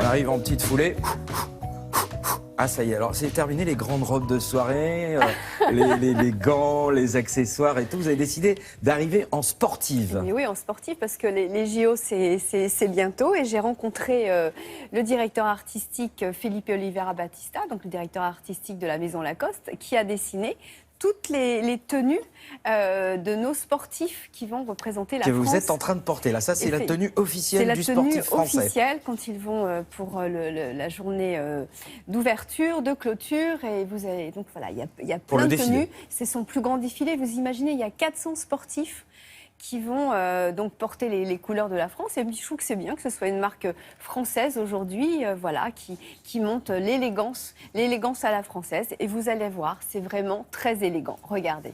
arrive en petite foulée. Ah, ça y est, alors c'est terminé les grandes robes de soirée, les gants, les accessoires et tout. Vous avez décidé d'arriver en sportive. Mais oui, en sportive, parce que les JO, c'est bientôt. Et j'ai rencontré le directeur artistique Felipe Oliveira Batista, donc le directeur artistique de la Maison Lacoste, qui a dessiné toutes les tenues de nos sportifs qui vont représenter la France. Que vous êtes en train de porter là, ça c'est la tenue officielle du sportif français. C'est la tenue officielle quand ils vont pour la journée d'ouverture, de clôture. Et vous avez, donc voilà, il y a plein de tenues. C'est son plus grand défilé. Vous imaginez, il y a 400 sportifs qui vont donc porter les couleurs de la France. Et je trouve que c'est bien que ce soit une marque française aujourd'hui, voilà, qui monte l'élégance à la française. Et vous allez voir, c'est vraiment très élégant. Regardez.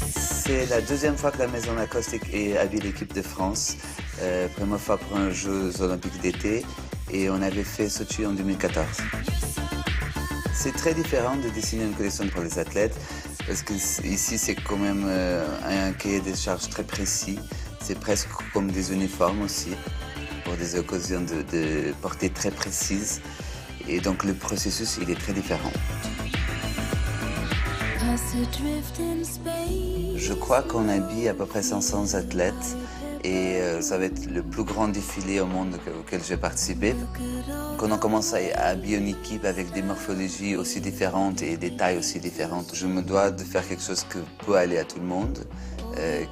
C'est la deuxième fois que la Maison Lacoste habille l'équipe de France. Première fois pour un Jeux olympiques d'été. Et on avait fait Sochi en 2014. C'est très différent de dessiner une collection pour les athlètes, parce que ici c'est quand même un cahier des charges très précis. C'est presque comme des uniformes aussi, pour des occasions de portée très précises. Et donc le processus, il est très différent. Je crois qu'on habille à peu près 500 athlètes. Et ça va être le plus grand défilé au monde auquel j'ai participé. Quand on commence à habiller une équipe avec des morphologies aussi différentes et des tailles aussi différentes, je me dois de faire quelque chose qui peut aller à tout le monde,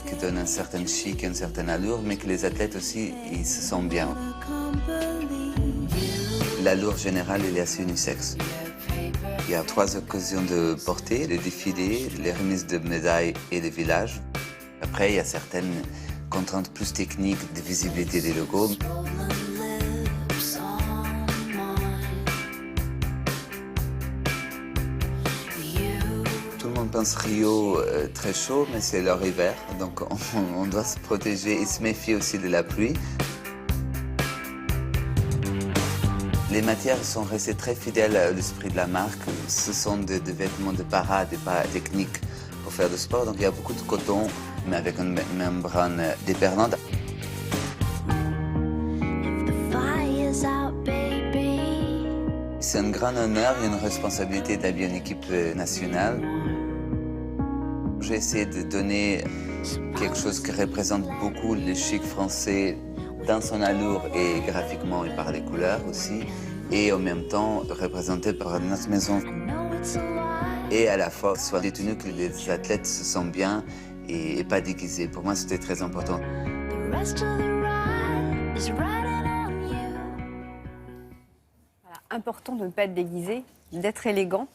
qui donne un certain chic, une certaine allure, mais que les athlètes aussi, ils se sentent bien. L'allure générale, elle est assez unisexe. Il y a 3 occasions de porter, les défilés, les remises de médailles et les villages. Après, il y a certaines contraintes plus techniques de visibilité des logos. Tout le monde pense Rio très chaud, mais c'est leur hiver, donc on doit se protéger et se méfier aussi de la pluie. Les matières sont restées très fidèles à l'esprit de la marque. Ce sont des vêtements de parade et pas techniques pour faire du sport, donc il y a beaucoup de coton, mais avec une membrane déperlante. C'est un grand honneur et une responsabilité d'habiller une équipe nationale. J'ai essayé de donner quelque chose qui représente beaucoup le chic français dans son allure et graphiquement et par les couleurs aussi, et en même temps représenté par notre maison. Et à la fois, soit des tenues que les athlètes se sentent bien et pas déguisés. Pour moi, c'était très important. Voilà, important de ne pas être déguisé, d'être élégant.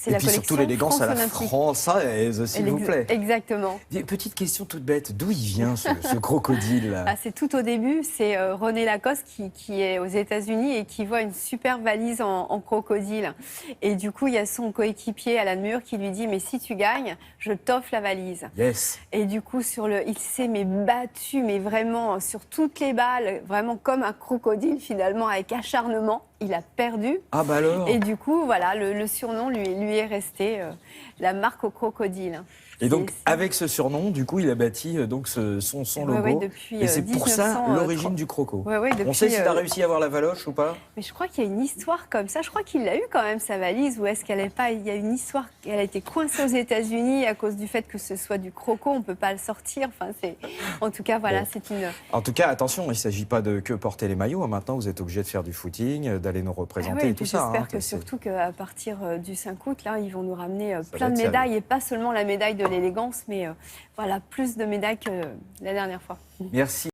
Et puis surtout l'élégance à la française, s'il vous plaît. Exactement. Petite question toute bête, d'où il vient ce crocodile là? C'est tout au début, c'est René Lacoste qui est aux États-Unis et qui voit une super valise en crocodile. Et du coup, il y a son coéquipier Alan Moore qui lui dit « Mais si tu gagnes, je t'offre la valise. » Yes. Et du coup, il s'est battu, mais vraiment sur toutes les balles, vraiment comme un crocodile finalement, avec acharnement. Il a perdu. Ah bah alors. Et du coup, voilà, le surnom lui est resté la marque au crocodile. Et donc, avec ce surnom, du coup, il a bâti donc son logo. Oui, depuis, et c'est pour ça l'origine du croco. Oui, depuis, on sait s'il a réussi à avoir la valoche ou pas? Mais je crois qu'il y a une histoire comme ça. Je crois qu'il a eu quand même sa valise. Ou est-ce qu'elle n'est pas... Il y a une histoire qu'elle a été coincée aux États-Unis à cause du fait que ce soit du croco. On ne peut pas le sortir. Enfin, en tout cas, voilà, c'est une... En tout cas, attention, il ne s'agit pas de que porter les maillots. Maintenant, vous êtes obligé de faire du footing, d'aller nous représenter et tout ça. J'espère que surtout qu'à partir du 5 août, là, ils vont nous ramener plein de médailles. Et pas seulement la médaille de l'élégance, mais voilà, plus de médailles que la dernière fois. Merci.